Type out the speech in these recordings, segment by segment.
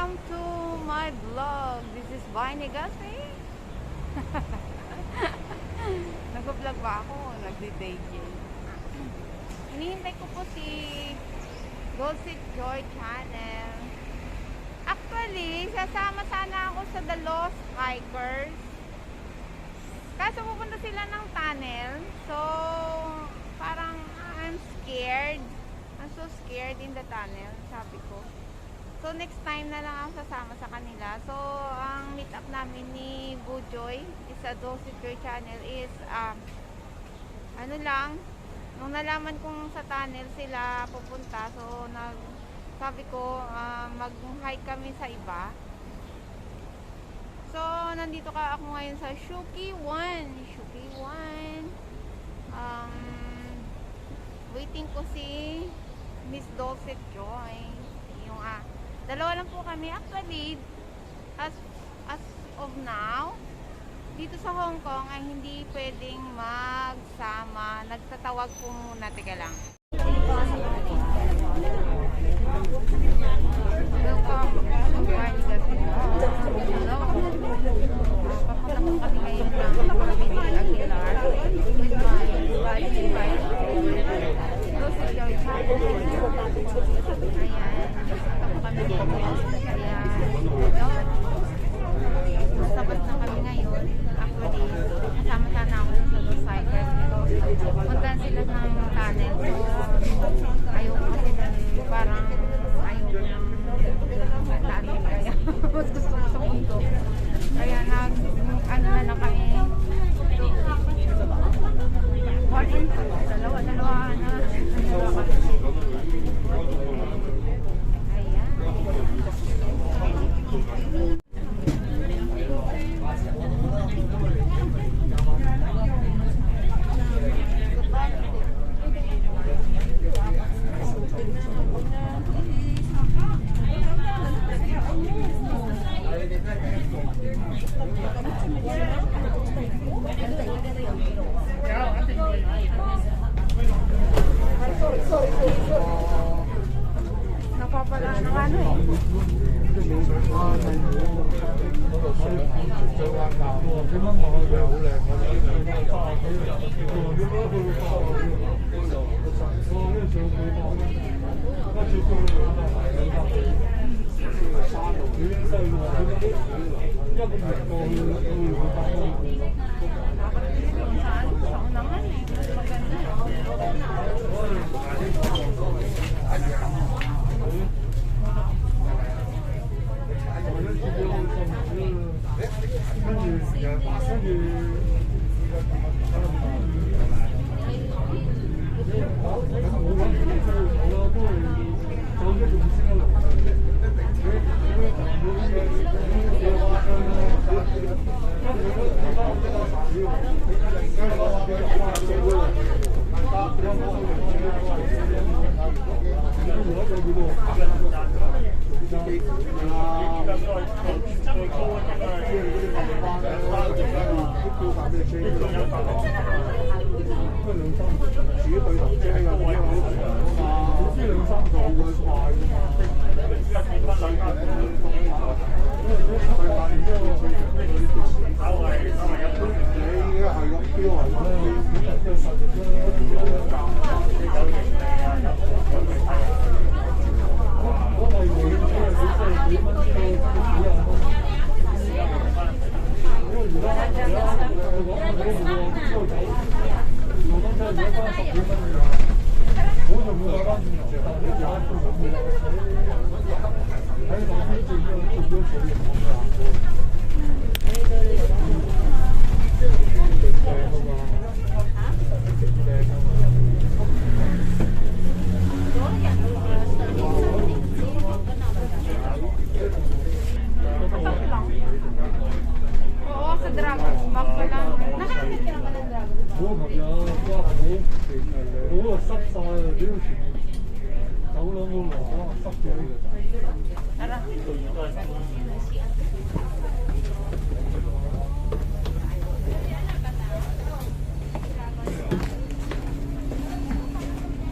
Welcome to my vlog. This is Vine Gasi. Nag-vlog ba ako? Nagdi-take. Hinihintay ko po si Gossip Joy Channel. Actually, sasama sana ako sa The Lost Hikers. Kaso pupunta sila ng tunnel. So, parang I'm scared. I'm so scared in the tunnel, sabi ko. So, next time na lang ako sasama sa kanila. So, ang meet up namin ni Bujoy sa Gossip Joy Channel is, ano lang, nung nalaman kong sa tunnel sila pupunta, so, sabi ko, mag-hike kami sa iba. So, nandito ako ngayon sa Shuki 1. Shuki 1. Waiting ko si Miss Dulcet Joy. Yung, dalawa lang po kami actually as of now dito sa Hong Kong ay hindi pwedeng magsama. Nagtatawag po muna, teka lang. Welcome to Vine Gasi. Hello. Papunta po kami ngayon ng Cavite Aguilar with my buddy Gossip Joy Channel. Ayan. Kami ngayon. Kaya, sabas na kami ngayon. Actually, kasama sana ako sa Lost Hikers because puntahan sila ng tunnel. So, ayoko kasi parang ayoko ng tunnel kaya. Mas gusto ko sa mundo. Kaya ano na kami. Morning. Dalawa na. Napapala ng ano eh. Sa unangan eh. Maganda.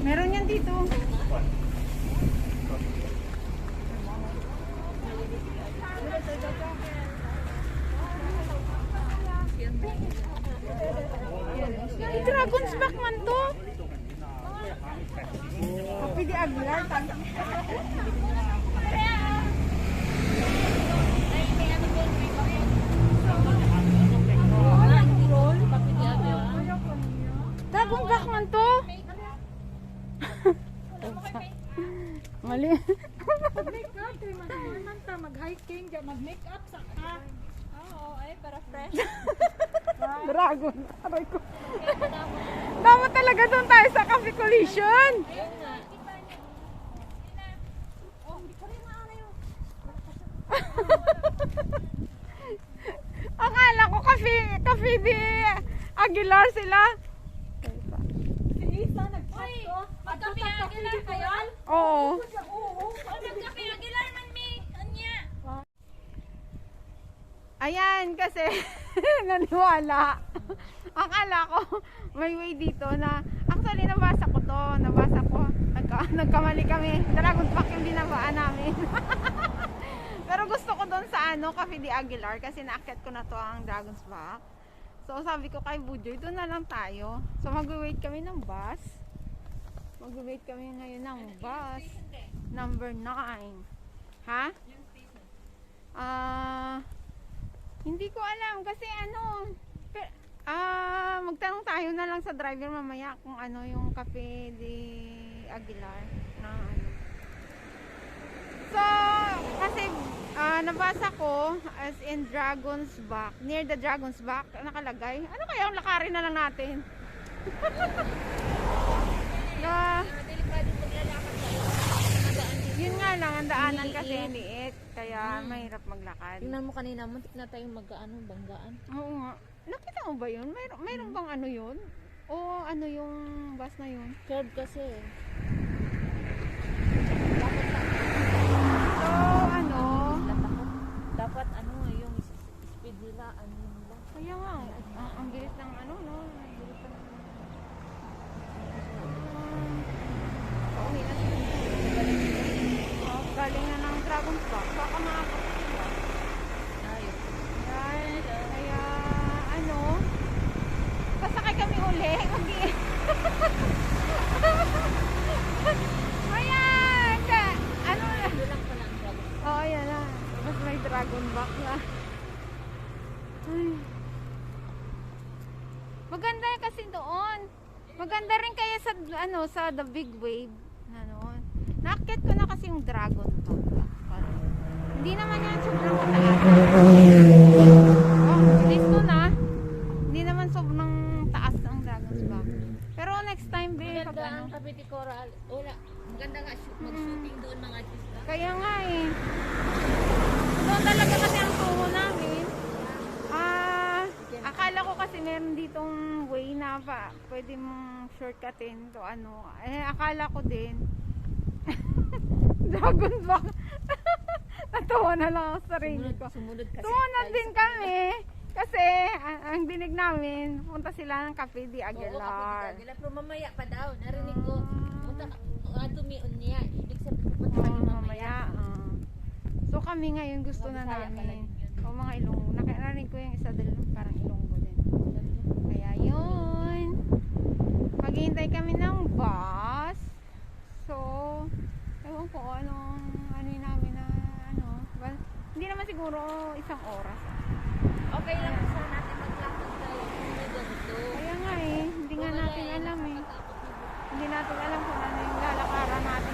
Meron yan dito. Kape di Aguilar. Dragons Back man to. Mali. Mag-makeup, mag-hiking, mag-makeup sa ka. Oo, ay para fresh. Dragon. Aray ko. Dapat talaga doon tayo sa Cafe Collision. Ayun nga. Oh, hindi ko rin maana yun. Akala ko Cafe di Aguilar sila. Si Isa nag-chat ko. Magkape Aguilar kayo? Oo. Oo. Magkape Aguilar man mi. Anya? Ayan, kasi naniwala. Akala ko may way dito na, actually nabasa ko to, nagkamali kami. Dragon Back yung binabaan namin. Pero gusto ko doon sa Cafe di Aguilar kasi naakyat ko na to ang Dragon's Back. So sabi ko kay Bujoy, doon na lang tayo. So mag-wait kami ng bus. Mag-wait kami ngayon ng bus. Number 9. Ha? Hindi ko alam kasi magtanong tayo na lang sa driver mamaya kung yung Cafe di Aguilar na So, kasi nabasa ko as in Dragon's Back, near the Dragon's Back nakalagay. Ano kaya ang lakarin na lang natin? Delikado maglalakad kayo. Yun nga lang, ang daanan kasi liit, kaya mahirap maglakad. Tingnan mo kanina, muntik na tayong banggaan. Oo nga. Nakita mo ba yun? Mayroon bang yun? O yung bus na yun? Curve kasi. So, Dapat yung speed nila, nila. kaya nga, ang bilis ng no? Ang bilis ng pauwi na sila. Galing na ng Dragon's Back. Baka makakapit sila. Ayun. Yan. Kaya, pasakay kami uli. Ayan! Doon lang pala ang travel. Oo, yan na. Mas may Dragon Back na. Ay. Maganda kasi doon. Maganda rin kaya sa The Big Wave. Naakyat ko na kasi yung Dragon Back. Hindi naman yan sobrang mataas. Bilis nun Hindi naman sobrang taas ang Dragon's Back. Pero next time pag Maganda ang Cavite Coral. Wala. Maganda nga mag-shooting doon mga artista. Kaya nga doon talaga kasi ang tungo namin. Akala ko kasi meron ditong way na pwede mong shortcutin to akala ko din. Dragon Back. Natawa na lang ako sa sarili ko. Sumunod kasi. Sumunod din kami. Kasi ang dinig namin, punta sila ng Cafe di Oo, Aguilar. Cavite Aguilar. Pero mamaya pa daw. Narinig ko. Tumion niya. Ibig sabihin pupunta kayo mamaya. So kami ngayon gusto na namin. O mga Ilonggo. Narinig ko yung isa din parang Ilonggo din. Kaya yun. Maghihintay kami ng bus. So, ewan ko anong namin na well, hindi naman siguro isang oras. Okay lang sa natin maglakad tayo. May ganito. Kaya nga hindi nga natin alam Hindi natin alam kung ano yung lalakaran natin.